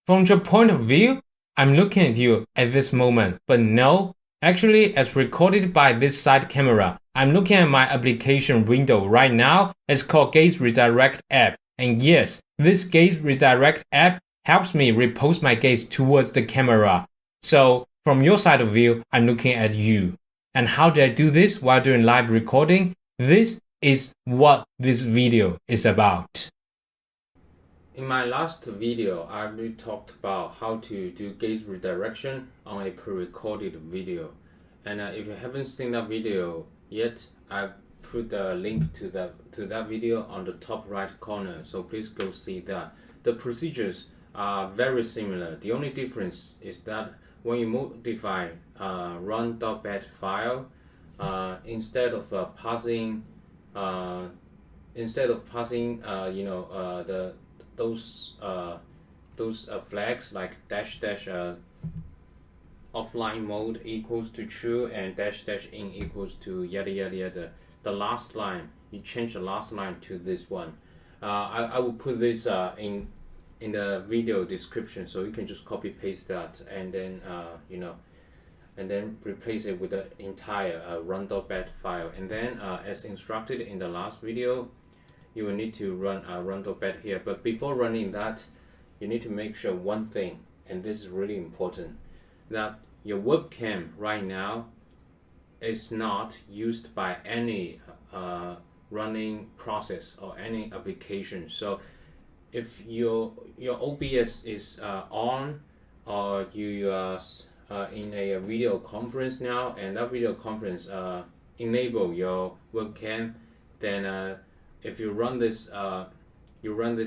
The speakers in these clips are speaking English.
From your point of view, I'm looking at you at this moment, but no, actually, as recorded by this side camera, I'm looking at my application window right now. It's called GazeRedirect app. And yes, this GazeRedirect app helps me repose my gaze towards the camera. So from your side of view, I'm looking at you. And how do I do this while doing live recording? This is what this video is about. In my last video, I already talked about how to do gaze redirection on a pre-recorded video. And if you haven't seen that video yet, I've put the link to that video on the top right corner, so please go see that. The procedures are very similar. The only difference is that when you modify run.bat file, instead of passing those flags like dash dash offline mode equals to true and dash dash in equals to yada yada yada, the last line, you change the last line to this one. I will put this in the video description, so you can just copy paste that and then and then replace it with the entire run.bat file. And then as instructed in the last video, you will need to run run.bat here. But before running that, you need to make sure one thing, and this is really important, that your webcam right now is not used by any running process or any application. So if your OBS is on, or you are in a video conference now, and that video conference enable your webcam, then if you run this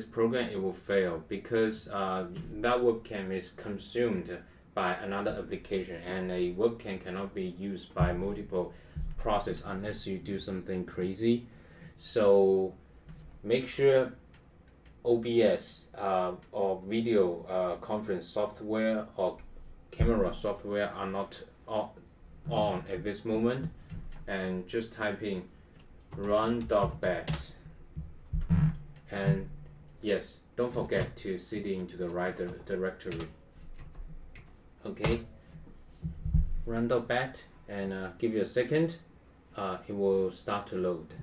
program, it will fail because that webcam is consumed by another application, and a webcam cannot be used by multiple processes unless you do something crazy. So make sure OBS or video conference software or camera software are not on at this moment, and just type in run.bat. And yes, don't forget to cd into the right directory. Okay, run.bat, and give you a second, it will start to load.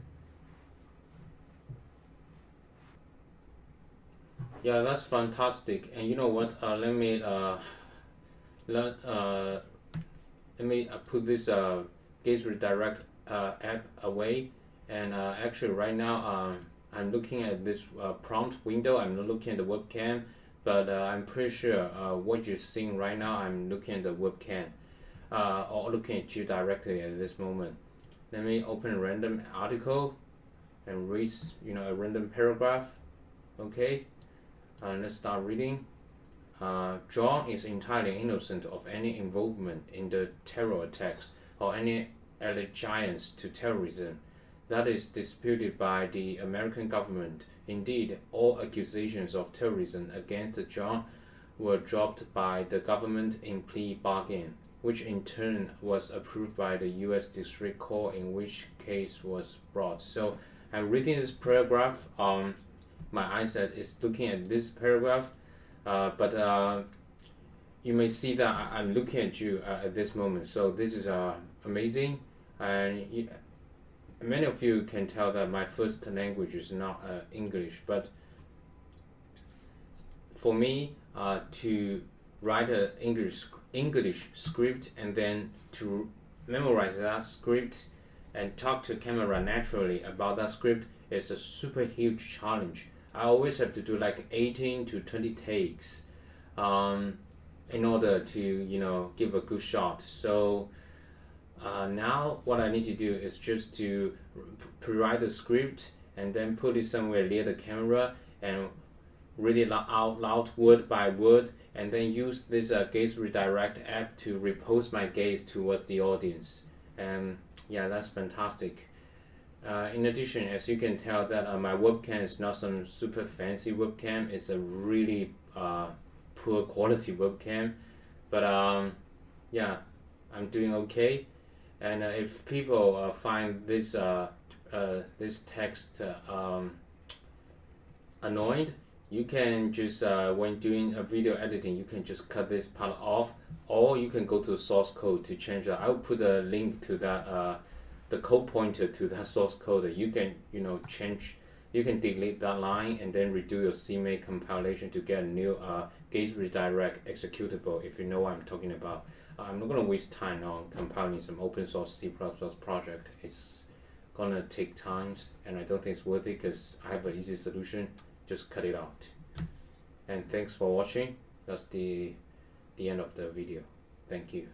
Yeah, that's fantastic. And you know what? Let me put this GazeRedirect app away. And actually, right now, I'm looking at this prompt window. I'm not looking at the webcam, but I'm pretty sure what you're seeing right now, I'm looking at the webcam, or looking at you directly at this moment. Let me open a random article and read, a random paragraph. Okay, let's start reading. John is entirely innocent of any involvement in the terror attacks or any allegiance to terrorism. That is disputed by the American government. Indeed, all accusations of terrorism against John were dropped by the government in plea bargain, which in turn was approved by the U.S. District Court in which case was brought. So I'm reading this paragraph. My eyesight is looking at this paragraph, but you may see that I'm looking at you at this moment. So this is amazing, and many of you can tell that my first language is not English, but for me to write an English script and then to memorize that script and talk to camera naturally about that script is a super huge challenge. I always have to do like 18 to 20 takes in order to give a good shot. So now what I need to do is just to rewrite the script and then put it somewhere near the camera and read it out loud word by word, and then use this GazeRedirect app to repose my gaze towards the audience. And yeah, that's fantastic. In addition, as you can tell that my webcam is not some super fancy webcam. It's a really poor quality webcam, but yeah, I'm doing okay. And if people find this text annoyed, you can just when doing a video editing, you can just cut this part off, or you can go to the source code to change that. I will put a link to that the code pointer to that source code. You can change, you can delete that line and then redo your CMake compilation to get a new GazeRedirect executable, if you know what I'm talking about. I'm not going to waste time on compiling some open source C++ project. It's going to take time, and I don't think it's worth it because I have an easy solution. Just cut it out. And thanks for watching. That's the end of the video. Thank you.